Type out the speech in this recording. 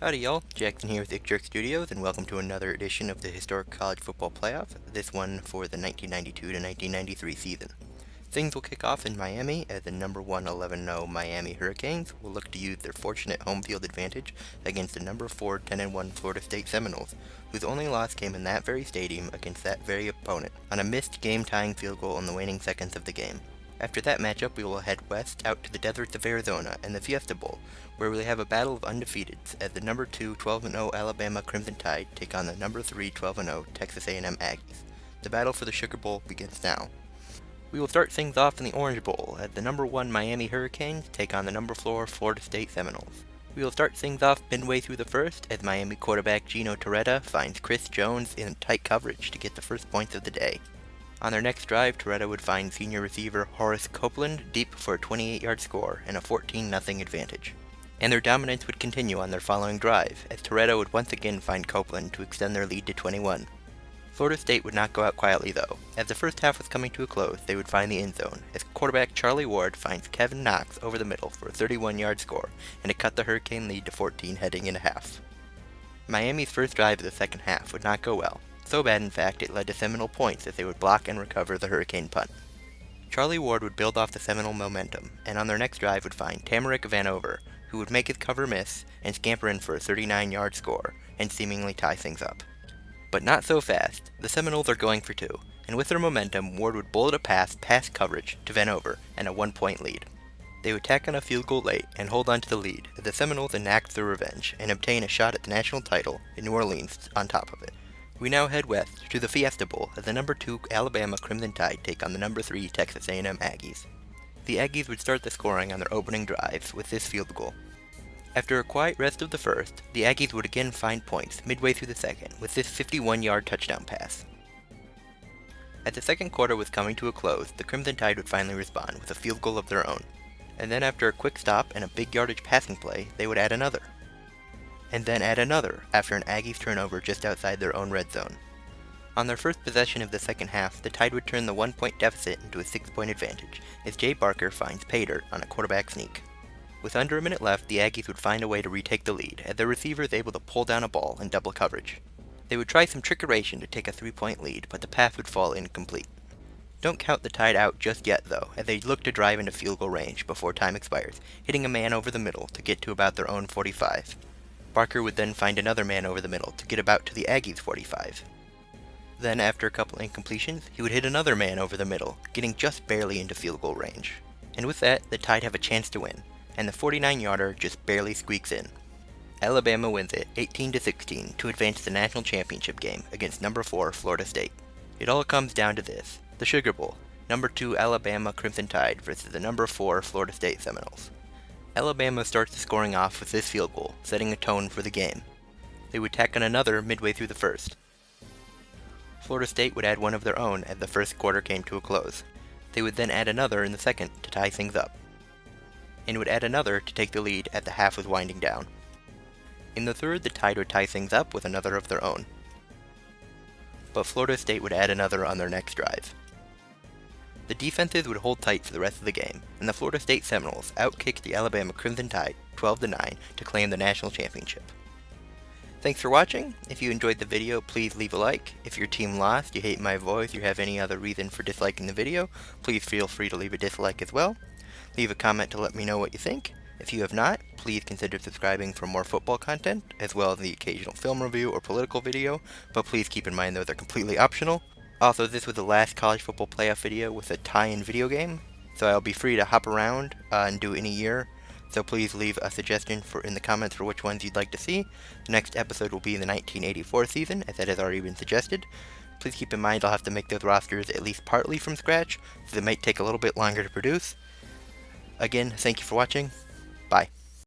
Howdy y'all, Jackson here with Jerk Studios, and welcome to another edition of the Historic College Football Playoff, this one for the 1992 to 1993 season. Things will kick off in Miami as the number 1 11-0 Miami Hurricanes will look to use their fortunate home field advantage against the number 4 10-1 Florida State Seminoles, whose only loss came in that very stadium against that very opponent on a missed game-tying field goal in the waning seconds of the game. After that matchup, we will head west out to the deserts of Arizona and the Fiesta Bowl, where we have a battle of undefeateds as the number 2 12-0 Alabama Crimson Tide take on the number 3 12-0 Texas A&M Aggies. The battle for the Sugar Bowl begins now. We will start things off in the Orange Bowl as the number 1 Miami Hurricanes take on the number 4 Florida State Seminoles. We will start things off midway through the first as Miami quarterback Gino Torretta finds Chris Jones in tight coverage to get the first points of the day. On their next drive, Torretta would find senior receiver Horace Copeland deep for a 28-yard score and a 14-0 advantage. And their dominance would continue on their following drive, as Torretta would once again find Copeland to extend their lead to 21. Florida State would not go out quietly though. As the first half was coming to a close, they would find the end zone, as quarterback Charlie Ward finds Kevin Knox over the middle for a 31-yard score, and to cut the Hurricane lead to 14 heading into half. Miami's first drive of the second half would not go well. So bad, in fact, it led to Seminole points as they would block and recover the Hurricane punt. Charlie Ward would build off the Seminole momentum, and on their next drive would find Tamarick Vanover, who would make his cover miss and scamper in for a 39-yard score and seemingly tie things up. But not so fast. The Seminoles are going for two, and with their momentum, Ward would bullet a pass past coverage to Vanover and a 1-point lead. They would tack on a field goal late and hold on to the lead as the Seminoles enact their revenge and obtain a shot at the national title in New Orleans on top of it. We now head west to the Fiesta Bowl as the number 2 Alabama Crimson Tide take on the number 3 Texas A&M Aggies. The Aggies would start the scoring on their opening drive with this field goal. After a quiet rest of the first, the Aggies would again find points midway through the second with this 51-yard touchdown pass. As the second quarter was coming to a close, the Crimson Tide would finally respond with a field goal of their own. And then after a quick stop and a big yardage passing play, they would add another. And then add another after an Aggies turnover just outside their own red zone. On their first possession of the second half, the Tide would turn the 1-point deficit into a 6-point advantage as Jay Barker finds pay dirt on a quarterback sneak. With under a minute left, the Aggies would find a way to retake the lead as their receiver is able to pull down a ball in double coverage. They would try some trickeration to take a 3-point lead, but the pass would fall incomplete. Don't count the Tide out just yet though, as they look to drive into field goal range before time expires, hitting a man over the middle to get to about their own 45. Barker would then find another man over the middle to get about to the Aggies' 45. Then, after a couple incompletions, he would hit another man over the middle, getting just barely into field goal range. And with that, the Tide have a chance to win, and the 49-yarder just barely squeaks in. Alabama wins it 18-16 to advance to the national championship game against number 4 Florida State. It all comes down to this, the Sugar Bowl, number 2 Alabama Crimson Tide versus the number 4 Florida State Seminoles. Alabama starts the scoring off with this field goal, setting a tone for the game. They would tack on another midway through the first. Florida State would add one of their own as the first quarter came to a close. They would then add another in the second to tie things up, and would add another to take the lead as the half was winding down. In the third, the Tide would tie things up with another of their own. But Florida State would add another on their next drive. The defenses would hold tight for the rest of the game, and the Florida State Seminoles outkicked the Alabama Crimson Tide 12-9 to claim the national championship. Thanks for watching. If you enjoyed the video, please leave a like. If your team lost, you hate my voice, or have any other reason for disliking the video, please feel free to leave a dislike as well. Leave a comment to let me know what you think. If you have not, please consider subscribing for more football content, as well as the occasional film review or political video, but please keep in mind those are completely optional. Also, this was the last college football playoff video with a tie-in video game, so I'll be free to hop around and do any year, so please leave a suggestion in the comments for which ones you'd like to see. The next episode will be the 1984 season, as that has already been suggested. Please keep in mind I'll have to make those rosters at least partly from scratch, so they might take a little bit longer to produce. Again, thank you for watching. Bye.